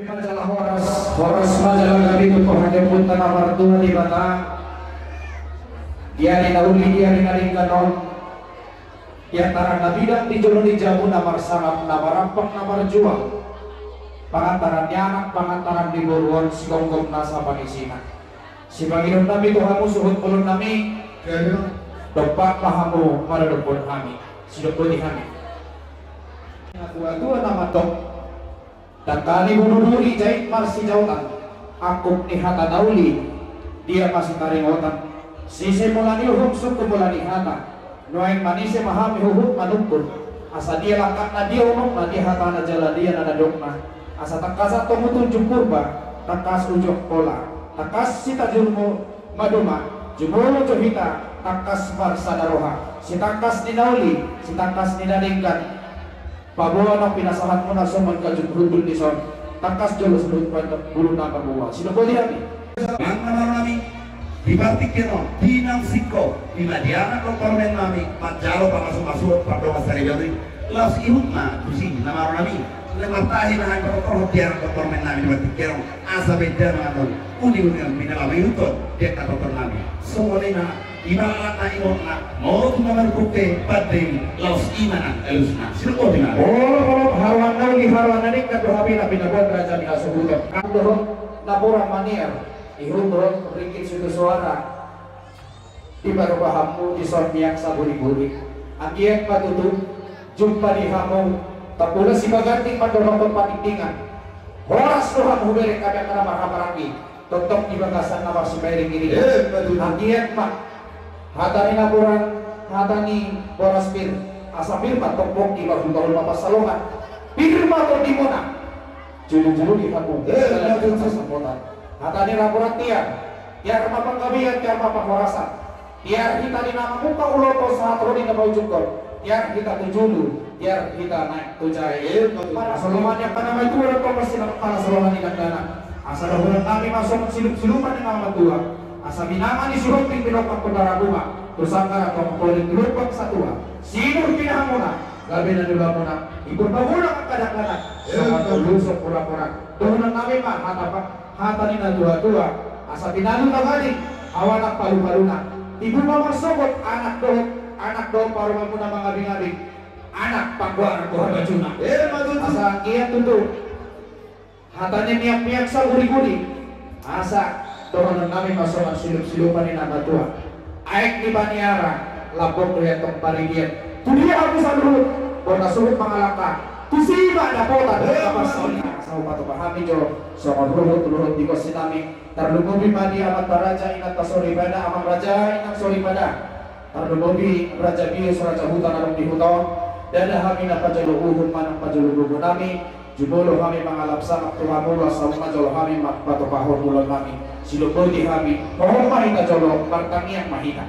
Majalah Horas majalah gabi itu hanya tanah martua di mata dia dinauli dia dinaringkanon dia tarang nabidang di jono di jamu namar sangat namar rampak namar jual pangantaran anak pangantaran di buruan si gonggong nasa panisina si panginom nami Tuhanmu suhut pulun nami dopak pahamu maradopon kami si dopon di kami dua nama tok dan kali bunuduri jahit marsi jautan akuk ni hata dauli dia masih taring otan sisi mulani uhum suku mulani hata noeng manise mahami uhum manukun asa dia lakat na dia umum na dia hata na jala dia na dokna asa takasa tomutu jumurba takas ujok pola takas sita jurmu maduma jumuru johita takas marsadaroha si takas dinauli si takas dinadingkan Pabuan ang pinasahan mo na sa magkajudrudul ni Son takas jolo sebelum pada bulu nama buah sino ko diami ang nami dibatik keno dinang siko imadiana ko kormen nami majalo pa masuk pado masari jari las ihutna kusin nama nami lematahi na ang ko diana ko kormen nami dibatik keno asa beda ngaton uni minalami utot dia kata nami semolina ibarat na imona mau tumaman kuke padeng laos imanan elusna sino dina oh hawan nauli hawan nanik kado habi na pinabuan raja ni asubutan kando naburan manier ihundron ringkit sudu suara di baru bahamu di sorbiak saburi-buri anggiat patutu jumpa di hamu tapula si baganting pandorong patingtingan horas tuhan hubere kami akan marah-marahi totok di bagasan nama si bayring ini anggiat pak hatani naburan hatani boraspir asapir patokbok di bahu tahun papa salongan pikir mato di mona julu-julu di kampung hatani naburan tiar mapang kabian tiar mapang warasan tiar kita di nama muka uloto saat rodi na bau jukor tiar kita tujulu tiar kita naik tujai para salongan yang pada itu orang komersi para salongan di kandana asal dahulan kami masuk silup-silupan di nama tua asa binama ni suruping pinopang kudara bunga tersangka komponen lupang satua sinur pinahamuna gabi na dula muna ikut bangunan ang kadang-kadang sa lusok pura-pura tuhunan namin ma hata ni na dua-dua asa pinalo na galing awan ang palu-paluna ibu mamasokot anak doon paruma muna mga bingabing anak pagwaan ko hagajuna asa kiyan tutu hata ni miyak-miyak sa uri-uri asa doon namin masok ang silup-silupan ni nama tua aik ni baniara labok lihat tong paridian tudia aku saluhut bona suhut mangalaka tusiba na pota apa soalnya sa upato pahami jo so turut di kos sinami tarlugobi madi amat baraja ingat pasori pada amang raja ingat sori pada tarlugobi raja bius raja hutan arung di hutan dada kami na pajalo uhum manang pajalo gugu nami jubolo kami mangalap sangat tuhamula sa majalo kami makpato pahor mulon kami silupodi kami mohon mahita jolo partang yang mahita.